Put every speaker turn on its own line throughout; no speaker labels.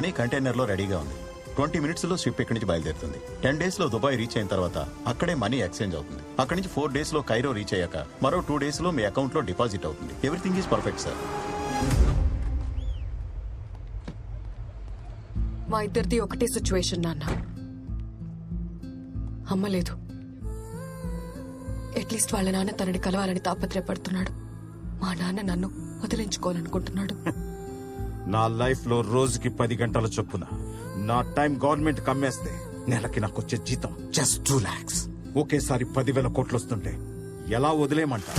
Money container లో రెడీగా ఉంది. 20 minutes లో షిప్ ఇక్కడి నుంచి బయలుదేరుతుంది. 10 days లో దుబాయ్ రీచ్ అయిన తర్వాత అక్కడే మనీ ఎక్స్చేంజ్ అవుతుంది. అక్కడి నుంచి 4 days లో కైరో రీచ్ అయ్యాక మరో 2 days లో మీ అకౌంట్ లో డిపాజిట్ అవుతుంది. Everything is perfect sir.
మా ఇద్దరిది ఒకటే సిచ్యువేషన్ నాన్న. అమ్మ లేదు. అట్లీస్ట్ వాళ్ళ నాన్న తనని కలవాలని తాపత్రయపడుతున్నాడు. మా నాన్న నన్ను వదిలించుకోవాలనుకుంటున్నాడు.
నా లైఫ్ లో రోజుకి 10 గంటల చొప్పున నా టైం గవర్నమెంట్ కమ్మేస్తే నెలకి నాకు వచ్చే జీతం జస్ట్ 2 lakhs. ఒకేసారి 10,000 కోట్లు వస్తుంటే ఎలా వదిలేయమంటా?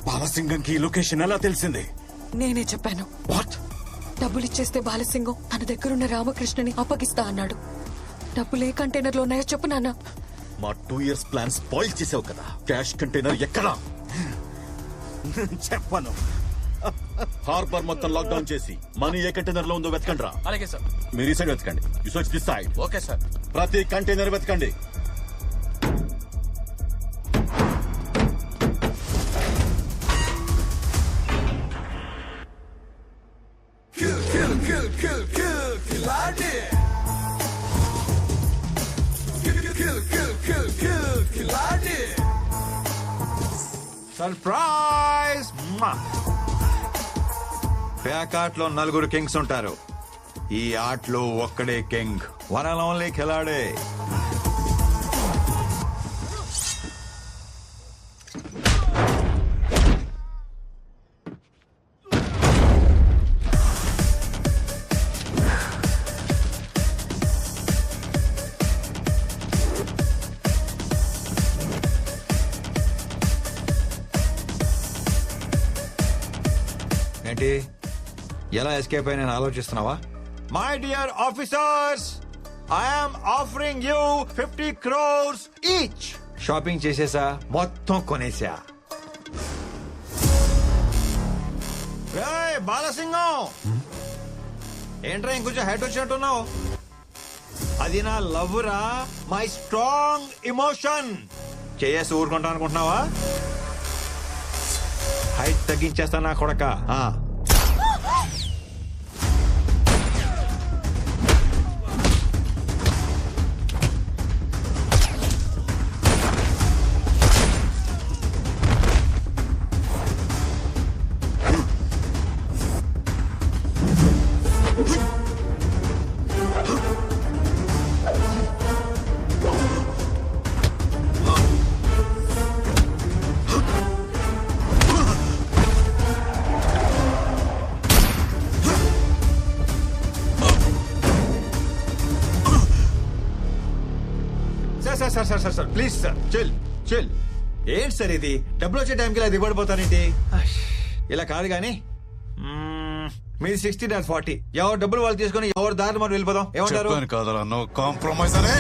బాలసింగంకి ఈ లొకేషన్ ఎలా తెలిసింది?
నేనే చెప్పాను.
వాట్?
డబ్బులు ఇచ్చేస్తే బాలసింగం తన దగ్గరున్న రామకృష్ణని అప్పగిస్తా అన్నాడు. డబ్బులు ఏ కంటైనర్ లో ఉన్నాయో చెప్పు నాన్న.
మా 2 years ప్లాన్ స్పాయిల్ చేసావు కదా. క్యాష్ కంటైనర్ ఎక్కడా?
చెప్పను.
హార్బర్ మొత్తం లాక్డౌన్ చేసి మనీ ఏ కంటైనర్ లో ఉందో వెతకండి రా.
అలాగే సార్.
మీరు ఈ సైడ్ వెతకండి. You search this side.
Okay sir.
ప్రతి కంటైనర్ వెతకండి.
సర్ప్రైజ్! ప్యాకాట్లో 4 కింగ్స్ ఉంటారు. ఈ ఆటలో ఒక్కడే కింగ్, వన్ అండ్ ఓన్లీ ఖిలాడే. ఏంటి, ఎలా ఎస్కేప్ అయినా ఆలోచిస్తున్నావా? My dear officers, I'm offering you 50 crores each. Shopping చేసేసా, మొత్తం కొనేసా. బాలసింగం, ఏంట్రా ఇంకొంచెం హైట్ వచ్చినట్టున్నావు? అది నా లవ్ రా, మై స్ట్రాంగ్ ఇమోషన్. చేసి ఊరుకుంటా అనుకుంటున్నావా? హైట్ తగ్గించేస్తా నా కొడక. Sir please sir, chill chill. ఏంటి సార్ ఇది? డబ్బులు వచ్చే టైంకి ఇలా దిగబడిపోతానేంటి? ఇలా కాదు గాని, మీది 60 నాది 40. ఎవరు డబ్బులు వాళ్ళు తీసుకుని ఎవరు దారి మనం వెళ్ళిపోదాం. ఏమంటారు?
కాదరా, నో కాంప్రమైజ్ అనే.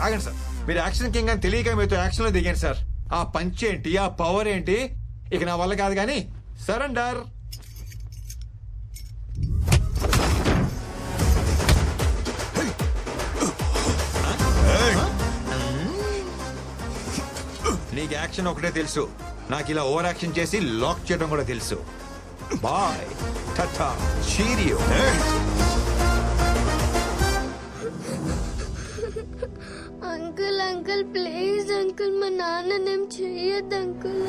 ఆగండి సార్, మీరు యాక్షన్ కింగ్ అని తెలియక మీతో యాక్షన్ లో దిగాను సార్. ఆ పంచ్ ఏంటి, ఆ పవర్ ఏంటి, ఇక నా వల్ల కాదు కానీ సరెండర్. నీకు యాక్షన్ ఒకటే తెలుసు, నాకు ఇలా ఓవర్ యాక్షన్ చేసి లాక్ చేయడం కూడా తెలుసు. Bye, ta-ta, cheerio.
Uncle uncle please uncle, మా నాన్న నేం చెయ్యొద్దు అంకుల్.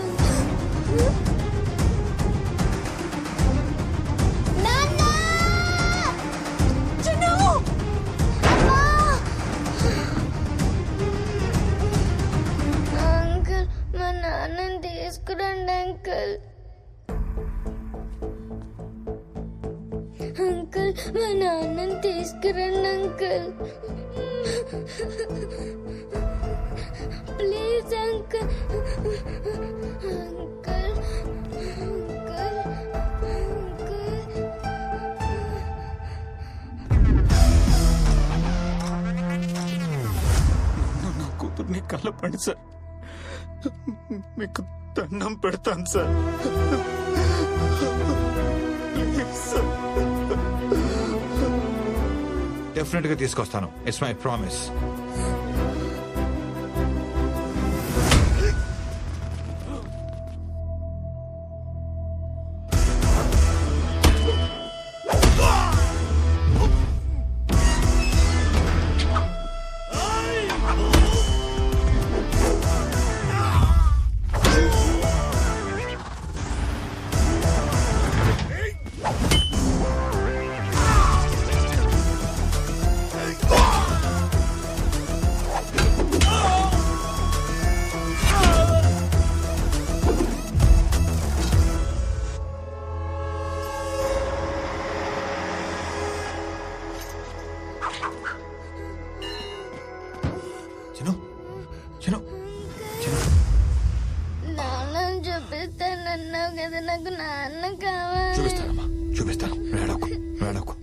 అంకుల్ మా నాన్నని తీసుకురండి uncle. Please uncle. Uncle uncle uncle.
నా కూతుర్ని కలపండి సార్, మీకు దండం పెడతాను సార్. Please sir.
డెఫినెట్ గా తీసుకొస్తాను. It's my promise. Chinu Chinu Chinu
నాన్నని చూపిస్తానన్నావు కదా, నాకు నాన్న కావాలి.
చూపిస్తానమ్మా, చూపిస్తాను. వేడకు వేడకు.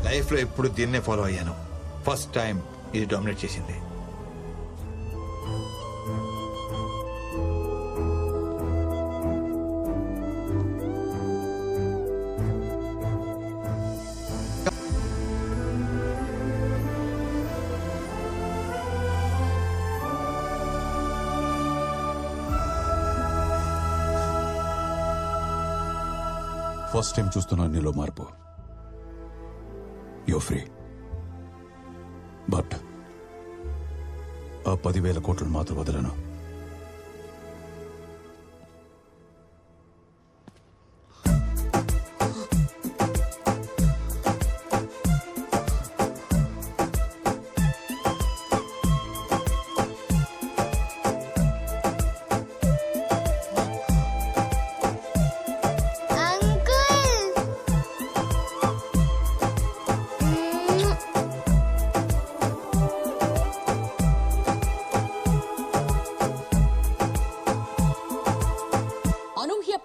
లైఫ్ లో ఎప్పుడు దీన్నే ఫాలో అయ్యాను. ఫస్ట్ టైం ఇది డామినేట్ చేసింది.
ఫస్ట్ టైం చూస్తున్నా నీలో మార్పు. యో ఫ్రీ. బట్ ఆ 10,000 కోట్లను మాత్రం వదలను.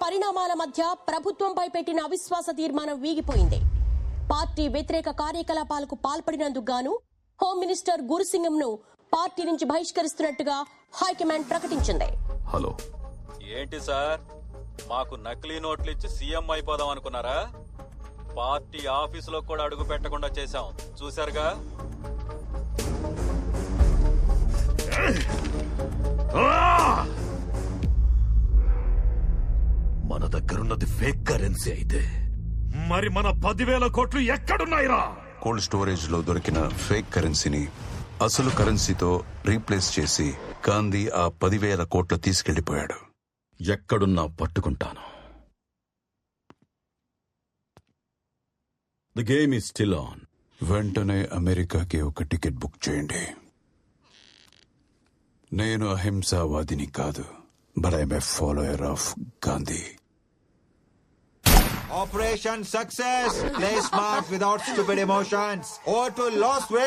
పరిణామాల మధ్య ప్రభుత్వంపై పెట్టిన అవిశ్వాస తీర్మానం వీగిపోయింది. పార్టీ వ్యతిరేక కార్యకలాపాలకు పాల్పడినందుకు గాను హోమ్ మినిస్టర్ గురుసింగంను పార్టీ నుంచి బహిష్కరిస్తున్నట్టుగా హైకమాండ్ ప్రకటించింది.
హలో,
ఏంటి సార్, మాకు నకిలీ నోట్లు ఇచ్చి సీఎం అయిపోదాం అనుకున్నారా? పార్టీ ఆఫీసులో కూడా అడుగు పెట్టకుండా చేశాం, చూశారుగా.
మన దగ్గరున్నది ఫేక్ కరెన్సీ అయితే మరి మన 10,000 కోట్లు ఎక్కడున్నాయిరా?
కోల్డ్ స్టోరేజ్ లో దొరికిన ఫేక్ కరెన్సీని అసలు కరెన్సీతో రీప్లేస్ చేసి గాంధీ ఆ 10,000 కోట్లు తీసుకెళ్లిపోయాడు.
ఎక్కడున్నా పట్టుకుంటాను. The game is still on.
వెంటనే అమెరికాకి ఒక టికెట్ బుక్ చేయండి. నేను అహింసావాదిని కాదు, but I'm a follower of Gandhi.
Operation success. Play smart without stupid emotions. Or to Las Vegas.